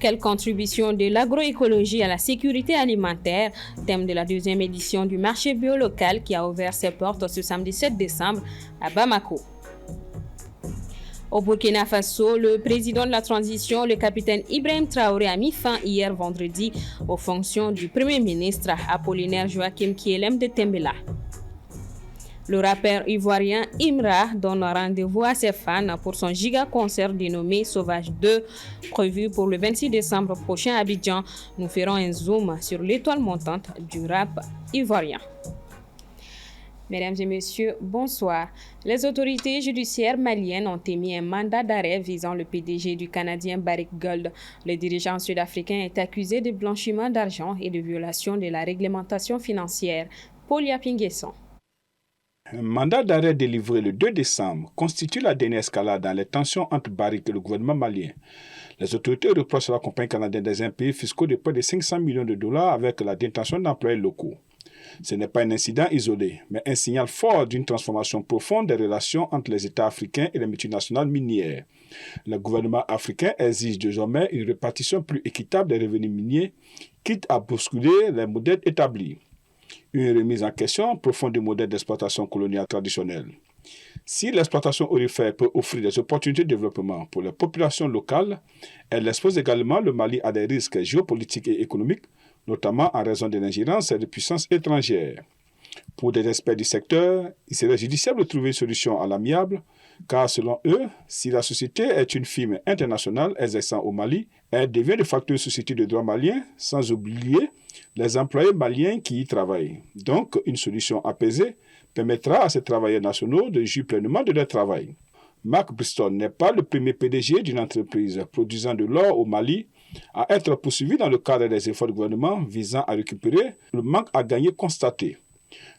Quelle contribution de l'agroécologie à la sécurité alimentaire, thème de la deuxième édition du marché bio local qui a ouvert ses portes ce samedi 7 décembre à Bamako. Au Burkina Faso, le président de la transition, le capitaine Ibrahim Traoré, a mis fin hier vendredi aux fonctions du Premier ministre Apollinaire Joachim Kielem de Tembela. Le rappeur ivoirien Imra donne rendez-vous à ses fans pour son giga-concert dénommé Sauvage 2, prévu pour le 26 décembre prochain à Abidjan. Nous ferons un zoom sur l'étoile montante du rap ivoirien. Mesdames et messieurs, bonsoir. Les autorités judiciaires maliennes ont émis un mandat d'arrêt visant le PDG du Canadien Barrick Gold. Le dirigeant sud-africain est accusé de blanchiment d'argent et de violation de la réglementation financière. Paul Yapinguesson. Un mandat d'arrêt délivré le 2 décembre constitue la dernière escalade dans les tensions entre Barrick et le gouvernement malien. Les autorités reprochent à la compagnie canadienne des impayés fiscaux de près de 500 millions de dollars avec la détention d'employés locaux. Ce n'est pas un incident isolé, mais un signal fort d'une transformation profonde des relations entre les États africains et les multinationales minières. Le gouvernement africain exige désormais une répartition plus équitable des revenus miniers, quitte à bousculer les modèles établis. Une remise en question profonde du modèle d'exploitation coloniale traditionnelle. Si l'exploitation aurifère peut offrir des opportunités de développement pour les populations locales, elle expose également le Mali à des risques géopolitiques et économiques, notamment en raison de l'ingérence de puissances étrangères. Pour des experts du secteur, il serait judiciaire de trouver une solution à l'amiable, car selon eux, si la société est une firme internationale exerçant au Mali, elle devient de facto une société de droit malien, sans oublier les employés maliens qui y travaillent. Donc, une solution apaisée permettra à ces travailleurs nationaux de jouir pleinement de leur travail. Mark Bristol n'est pas le premier PDG d'une entreprise produisant de l'or au Mali à être poursuivi dans le cadre des efforts du gouvernement visant à récupérer le manque à gagner constaté.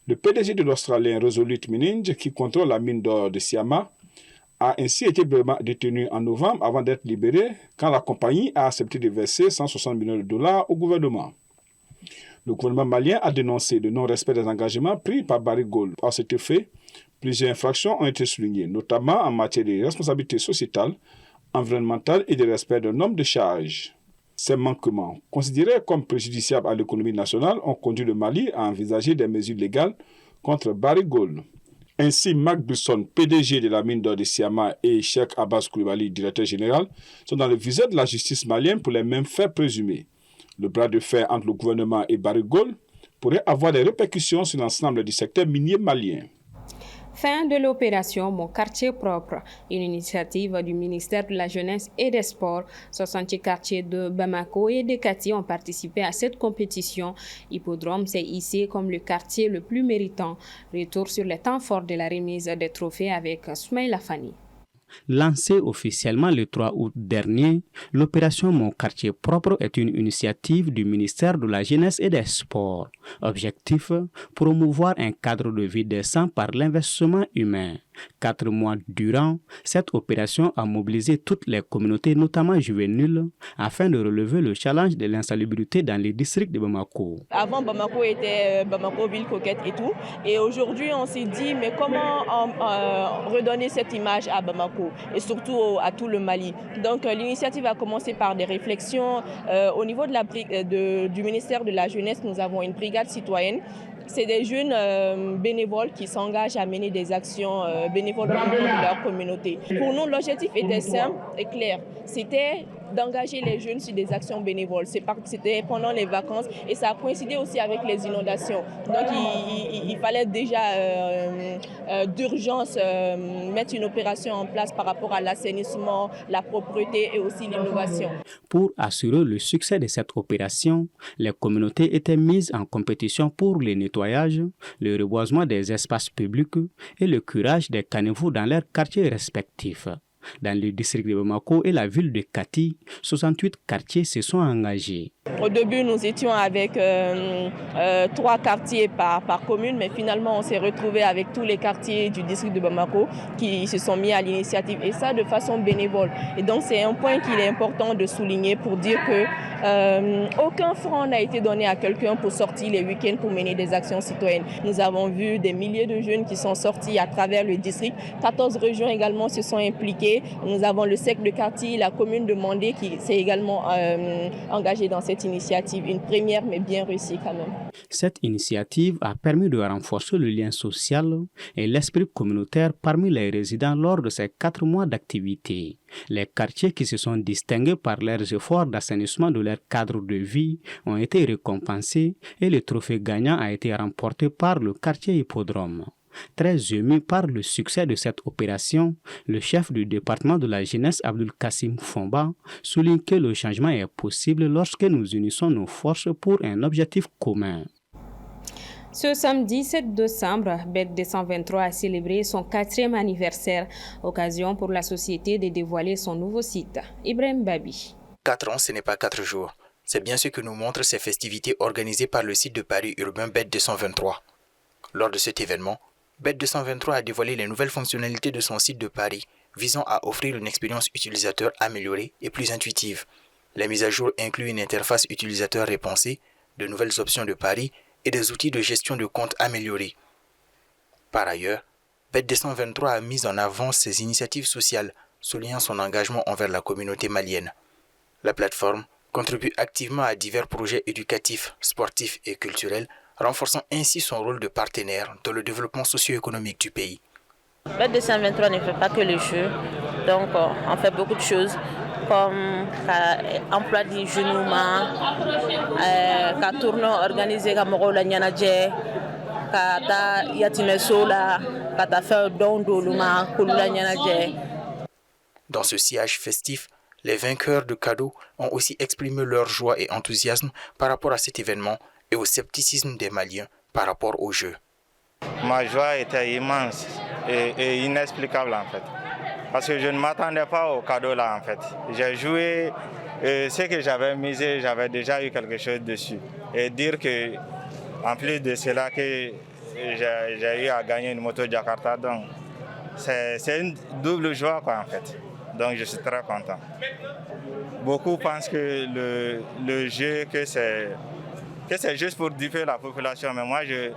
Le PDG de l'Australien Resolute Mining, qui contrôle la mine d'or de Syama, a ainsi été brièvement détenu en novembre avant d'être libéré quand la compagnie a accepté de verser 160 millions de dollars au gouvernement. Le gouvernement malien a dénoncé le non-respect des engagements pris par Barrick Gold. À cet effet, plusieurs infractions ont été soulignées, notamment en matière de responsabilité sociétale, environnementale et de respect d'un nombre de charges. Ces manquements, considérés comme préjudiciables à l'économie nationale, ont conduit le Mali à envisager des mesures légales contre Barrick Gold. Ainsi, Mark Busson, PDG de la mine d'or de Syama, et Cheikh Abbas Koulibaly, directeur général, sont dans le viseur de la justice malienne pour les mêmes faits présumés. Le bras de fer entre le gouvernement et Barrick Gold pourrait avoir des répercussions sur l'ensemble du secteur minier malien. Fin de l'opération Mon quartier propre, une initiative du ministère de la Jeunesse et des Sports. 60 quartiers de Bamako et de Kati ont participé à cette compétition. Hippodrome s'est hissé comme le quartier le plus méritant. Retour sur les temps forts de la remise des trophées avec Soumaïla Fani. Lancée officiellement le 3 août dernier, l'opération Mon quartier propre est une initiative du ministère de la Jeunesse et des Sports. Objectif, promouvoir un cadre de vie décent par l'investissement humain. 4 mois durant, cette opération a mobilisé toutes les communautés, notamment juvéniles, afin de relever le challenge de l'insalubrité dans les districts de Bamako. Avant, Bamako était Bamako ville coquette et tout. Et aujourd'hui, on s'est dit, mais comment redonner cette image à Bamako et surtout à tout le Mali. Donc l'initiative a commencé par des réflexions. Au niveau du ministère de la Jeunesse, nous avons une brigade citoyenne. C'est des jeunes bénévoles qui s'engagent à mener des actions bénévoles au niveau de leur communauté. Pour nous, l'objectif était simple et clair. C'était d'engager les jeunes sur des actions bénévoles. C'était pendant les vacances et ça a coïncidé aussi avec les inondations. Donc il fallait déjà d'urgence mettre une opération en place par rapport à l'assainissement, la propreté et aussi l'innovation. Pour assurer le succès de cette opération, les communautés étaient mises en compétition pour le nettoyage, le reboisement des espaces publics et le curage des caniveaux dans leurs quartiers respectifs. Dans le district de Bamako et la ville de Kati, 68 quartiers se sont engagés. Au début, nous étions avec 3 quartiers par commune, mais finalement, on s'est retrouvés avec tous les quartiers du district de Bamako qui se sont mis à l'initiative, et ça de façon bénévole. Et donc, c'est un point qu'il est important de souligner pour dire que aucun franc n'a été donné à quelqu'un pour sortir les week-ends pour mener des actions citoyennes. Nous avons vu des milliers de jeunes qui sont sortis à travers le district. 14 régions également se sont impliquées. côté, nous avons le SEC de Quartier, la commune de Mandé qui s'est également engagée dans cette initiative. Une première, mais bien réussie quand même. Cette initiative a permis de renforcer le lien social et l'esprit communautaire parmi les résidents lors de ces 4 mois d'activité. Les quartiers qui se sont distingués par leurs efforts d'assainissement de leur cadre de vie ont été récompensés et le trophée gagnant a été remporté par le quartier Hippodrome. Très ému par le succès de cette opération, le chef du département de la jeunesse, Abdul Kassim Fomba, souligne que le changement est possible lorsque nous unissons nos forces pour un objectif commun. Ce samedi 7 décembre, BET 223 a célébré son 4e anniversaire, occasion pour la société de dévoiler son nouveau site. Ibrahim Babi. 4 ans, ce n'est pas 4 jours. C'est bien ce que nous montrent ces festivités organisées par le site de Paris urbain BET 223. Lors de cet événement, BET 223 a dévoilé les nouvelles fonctionnalités de son site de Paris, visant à offrir une expérience utilisateur améliorée et plus intuitive. Les mises à jour incluent une interface utilisateur repensée, de nouvelles options de paris et des outils de gestion de compte améliorés. Par ailleurs, BET 223 a mis en avant ses initiatives sociales, soulignant son engagement envers la communauté malienne. La plateforme contribue activement à divers projets éducatifs, sportifs et culturels, renforçant ainsi son rôle de partenaire dans le développement socio-économique du pays. BET 223 ne fait pas que les jeux, donc on fait beaucoup de choses comme emploi du jeûnement, tournoi organisé comme Rola Nyanadje, Yatimesola, Dans ce sillage festif, les vainqueurs de cadeaux ont aussi exprimé leur joie et enthousiasme par rapport à cet événement et au scepticisme des Maliens par rapport au jeu. Ma joie était immense et inexplicable en fait. Parce que je ne m'attendais pas au cadeau là en fait. J'ai joué ce que j'avais misé, j'avais déjà eu quelque chose dessus. Et dire que en plus de cela que j'ai eu à gagner une moto Jakarta, donc c'est une double joie quoi en fait. Donc je suis très content. Beaucoup pensent que le jeu que c'est juste pour duper la population, mais moi je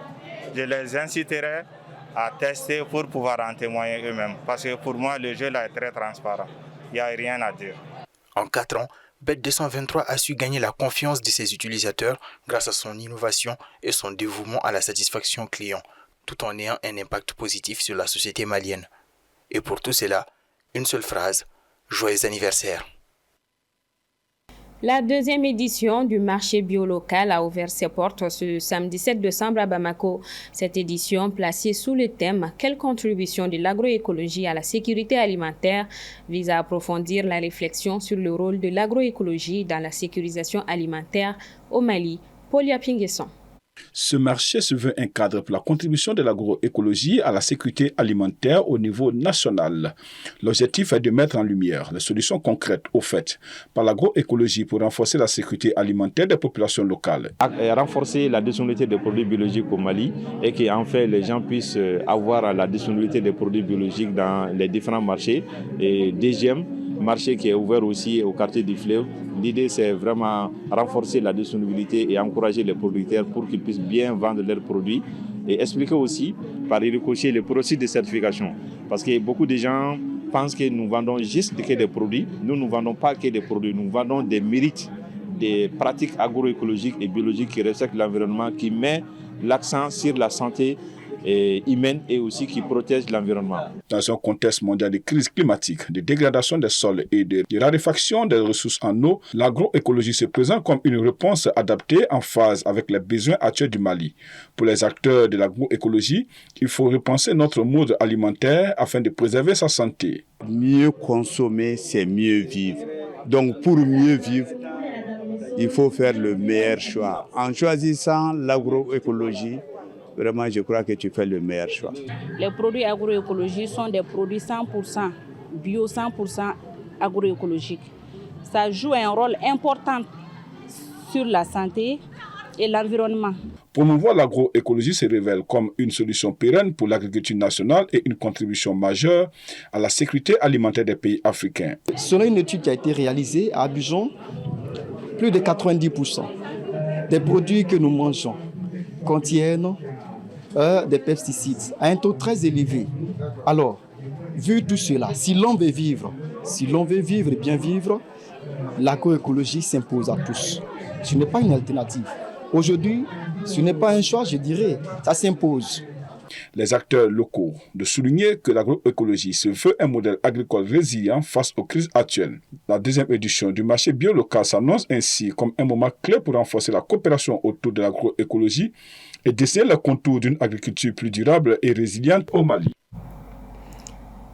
les inciterai à tester pour pouvoir en témoigner eux-mêmes. Parce que pour moi, le jeu là est très transparent. Il n'y a rien à dire. En 4 ans, BET 223 a su gagner la confiance de ses utilisateurs grâce à son innovation et son dévouement à la satisfaction client, tout en ayant un impact positif sur la société malienne. Et pour tout cela, une seule phrase, joyeux anniversaire. La 2e édition du marché bio local a ouvert ses portes ce samedi 7 décembre à Bamako. Cette édition, placée sous le thème « Quelle contribution de l'agroécologie à la sécurité alimentaire ?» vise à approfondir la réflexion sur le rôle de l'agroécologie dans la sécurisation alimentaire au Mali. Paulia Pinguesson. Ce marché se veut un cadre pour la contribution de l'agroécologie à la sécurité alimentaire au niveau national. L'objectif est de mettre en lumière les solutions concrètes offertes par l'agroécologie pour renforcer la sécurité alimentaire des populations locales. Renforcer la disponibilité des produits biologiques au Mali et qu'en fait les gens puissent avoir la disponibilité des produits biologiques dans les différents marchés. Et deuxième marché qui est ouvert aussi au quartier du Fleuve. L'idée, c'est vraiment renforcer la disponibilité et encourager les producteurs pour qu'ils puissent bien vendre leurs produits et expliquer aussi par ricochet le processus de certification. Parce que beaucoup de gens pensent que nous vendons juste des produits. Nous ne vendons pas que des produits, nous vendons des mérites, des pratiques agroécologiques et biologiques qui respectent l'environnement, qui met l'accent sur la santé humaine et aussi qui protège l'environnement. Dans un contexte mondial de crise climatique, de dégradation des sols et de raréfaction des ressources en eau, l'agroécologie se présente comme une réponse adaptée en phase avec les besoins actuels du Mali. Pour les acteurs de l'agroécologie, il faut repenser notre mode alimentaire afin de préserver sa santé. Mieux consommer, c'est mieux vivre. Donc pour mieux vivre, il faut faire le meilleur choix. En choisissant l'agroécologie, vraiment, je crois que tu fais le meilleur choix. Les produits agroécologiques sont des produits 100% bio, 100% agroécologiques. Ça joue un rôle important sur la santé et l'environnement. Promouvoir l'agroécologie se révèle comme une solution pérenne pour l'agriculture nationale et une contribution majeure à la sécurité alimentaire des pays africains. Selon une étude qui a été réalisée à Abidjan, plus de 90% des produits que nous mangeons contiennent des pesticides à un taux très élevé. Alors, vu tout cela, si l'on veut vivre et bien vivre, l'agroécologie s'impose à tous. Ce n'est pas une alternative. Aujourd'hui, ce n'est pas un choix, je dirais, ça s'impose. Les acteurs locaux de souligner que l'agroécologie se veut un modèle agricole résilient face aux crises actuelles. La deuxième édition du marché bio-local s'annonce ainsi comme un moment clé pour renforcer la coopération autour de l'agroécologie et dessiner le contour d'une agriculture plus durable et résiliente au Mali.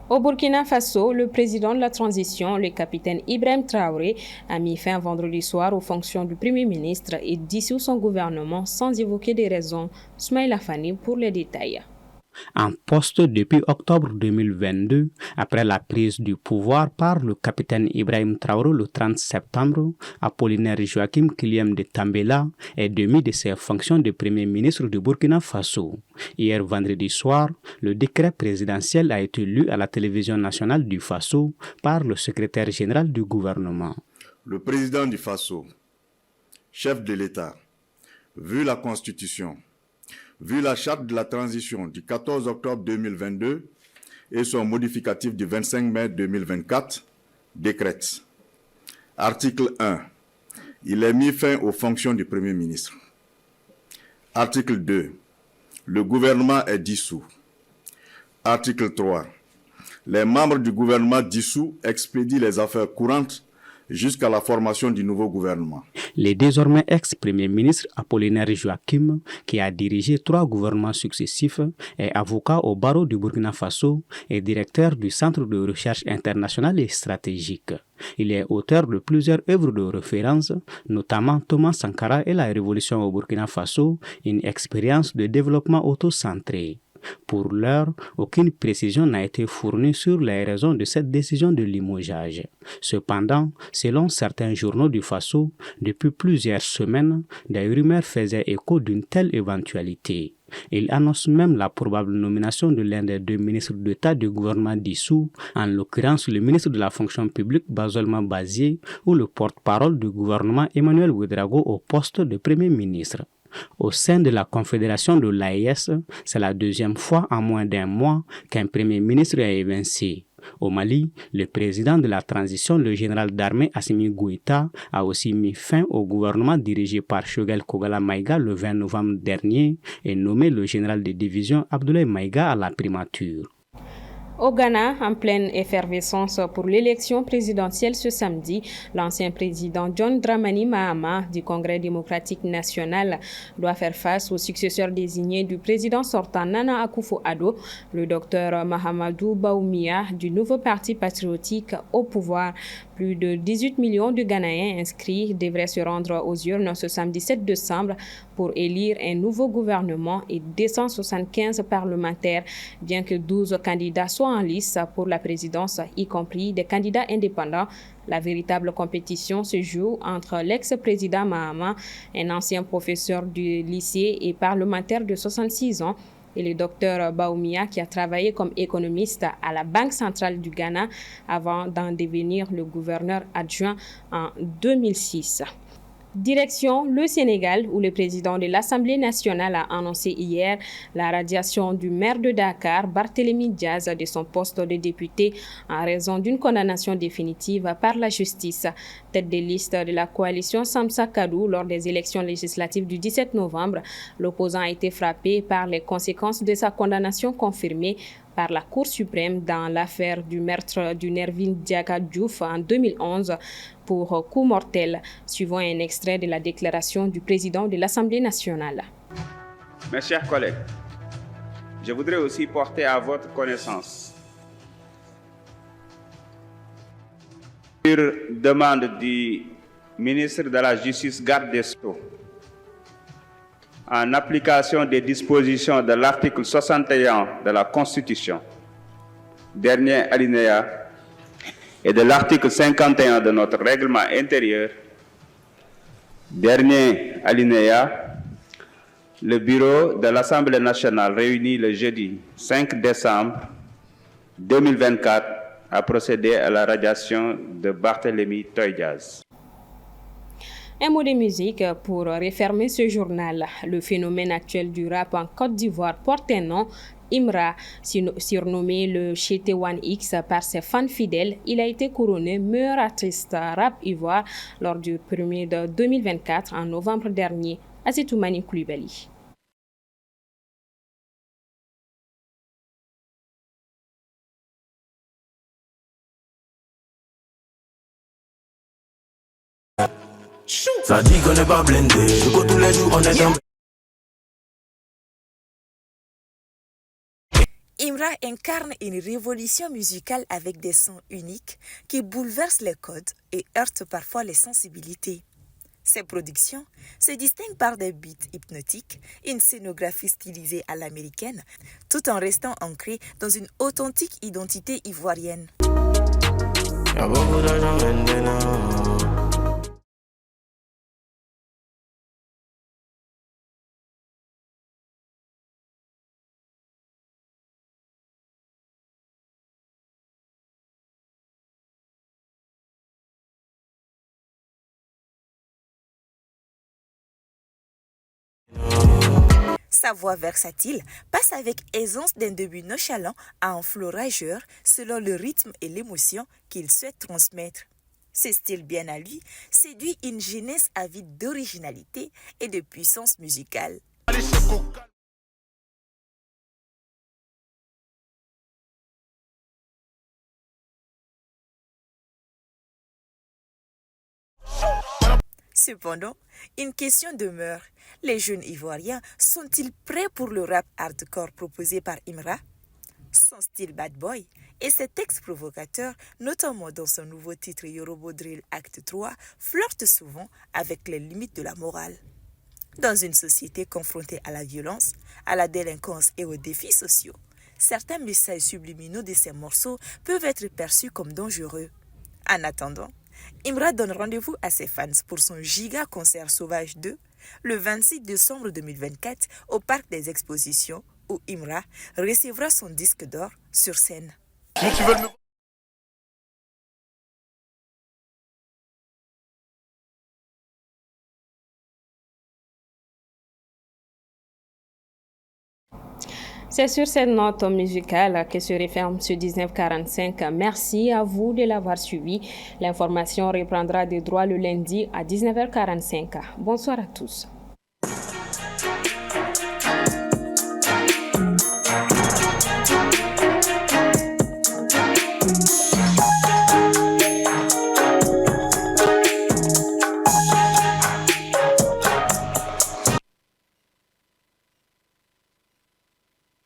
Au Burkina Faso, le président de la transition, le capitaine Ibrahim Traoré, a mis fin vendredi soir aux fonctions du Premier ministre et dissout son gouvernement sans évoquer des raisons. Smaïla Fani pour les détails. En poste depuis octobre 2022, après la prise du pouvoir par le capitaine Ibrahim Traoré le 30 septembre, Apollinaire Joachim Kyliam de Tambela est démis de ses fonctions de Premier ministre du Burkina Faso. Hier vendredi soir, le décret présidentiel a été lu à la télévision nationale du Faso par le secrétaire général du gouvernement. Le président du Faso, chef de l'État, vu la Constitution, vu la charte de la transition du 14 octobre 2022 et son modificatif du 25 mai 2024, décrète. Article 1. Il est mis fin aux fonctions du Premier ministre. Article 2. Le gouvernement est dissous. Article 3. Les membres du gouvernement dissous expédient les affaires courantes jusqu'à la formation du nouveau gouvernement. Le désormais ex-premier ministre Apollinaire Joachim, qui a dirigé 3 gouvernements successifs, est avocat au barreau du Burkina Faso et directeur du Centre de recherche internationale et stratégique. Il est auteur de plusieurs œuvres de référence, notamment Thomas Sankara et la révolution au Burkina Faso, une expérience de développement auto-centré. Pour l'heure, aucune précision n'a été fournie sur les raisons de cette décision de limogeage. Cependant, selon certains journaux du Faso, depuis plusieurs semaines, des rumeurs faisaient écho d'une telle éventualité. Il annonce même la probable nomination de l'un des 2 ministres d'État du gouvernement dissous, en l'occurrence le ministre de la fonction publique Bazoilma Bazié ou le porte-parole du gouvernement Emmanuel Ouedraogo au poste de Premier ministre. Au sein de la Confédération de l'AES, c'est la 2e fois en moins d'un mois qu'un Premier ministre est évincé. Au Mali, le président de la transition, le général d'armée Assimi Goïta, a aussi mis fin au gouvernement dirigé par Choguel Kogala Maïga le 20 novembre dernier et nommé le général de division Abdoulaye Maïga à la primature. Au Ghana, en pleine effervescence pour l'élection présidentielle ce samedi, l'ancien président John Dramani Mahama du Congrès démocratique national doit faire face au successeur désigné du président sortant Nana Akufo-Addo, le docteur Mahamadou Bawumia du nouveau parti patriotique au pouvoir. Plus de 18 millions de Ghanéens inscrits devraient se rendre aux urnes ce samedi 7 décembre pour élire un nouveau gouvernement et 275 parlementaires, bien que 12 candidats soient en lice pour la présidence, y compris des candidats indépendants. La véritable compétition se joue entre l'ex-président Mahama, un ancien professeur du lycée et parlementaire de 66 ans, et le docteur Bawumia, qui a travaillé comme économiste à la Banque centrale du Ghana avant d'en devenir le gouverneur adjoint en 2006. Direction le Sénégal, où le président de l'Assemblée nationale a annoncé hier la radiation du maire de Dakar, Barthélémy Diaz, de son poste de député en raison d'une condamnation définitive par la justice. Tête de liste de la coalition Samsa Kadou lors des élections législatives du 17 novembre, l'opposant a été frappé par les conséquences de sa condamnation confirmée par la Cour suprême dans l'affaire du meurtre du Nervin Diaka Diouf en 2011 pour coup mortel, suivant un extrait de la déclaration du président de l'Assemblée nationale. Mes chers collègues, je voudrais aussi porter à votre connaissance, sur demande du ministre de la Justice, garde des Sceaux, en application des dispositions de l'article 61 de la Constitution, dernier alinéa, et de l'article 51 de notre règlement intérieur, dernier alinéa, le bureau de l'Assemblée nationale réuni le jeudi 5 décembre 2024 a procédé à la radiation de Barthélémy Diaz. Un mot de musique pour refermer ce journal. Le phénomène actuel du rap en Côte d'Ivoire porte un nom, Imra, surnommé le GT1X par ses fans fidèles, il a été couronné meilleur artiste rap ivoire lors du premier de 2024 en novembre dernier à Toumani Koulibaly. Ça dit qu'on n'est pas blindé, je go tous les jours, on est dans... Imra incarne une révolution musicale avec des sons uniques qui bouleversent les codes et heurtent parfois les sensibilités. Ses productions se distinguent par des beats hypnotiques, une scénographie stylisée à l'américaine, tout en restant ancré dans une authentique identité ivoirienne. Y'a beaucoup d'argent maintenant. Sa voix versatile passe avec aisance d'un début nonchalant à un flow rageur selon le rythme et l'émotion qu'il souhaite transmettre. Ce style bien à lui séduit une jeunesse avide d'originalité et de puissance musicale. Cependant, une question demeure. Les jeunes Ivoiriens sont-ils prêts pour le rap hardcore proposé par Imra? Son style bad boy et ses textes provocateurs, notamment dans son nouveau titre Yorobo Drill Acte 3, flirtent souvent avec les limites de la morale. Dans une société confrontée à la violence, à la délinquance et aux défis sociaux, certains messages subliminaux de ces morceaux peuvent être perçus comme dangereux. En attendant, Imra donne rendez-vous à ses fans pour son giga concert Sauvage 2 le 26 décembre 2024 au Parc des Expositions où Imra recevra son disque d'or sur scène. C'est sur cette note musicale que se referme ce 1945. Merci à vous de l'avoir suivi. L'information reprendra de droit le lundi à 19h45. Bonsoir à tous.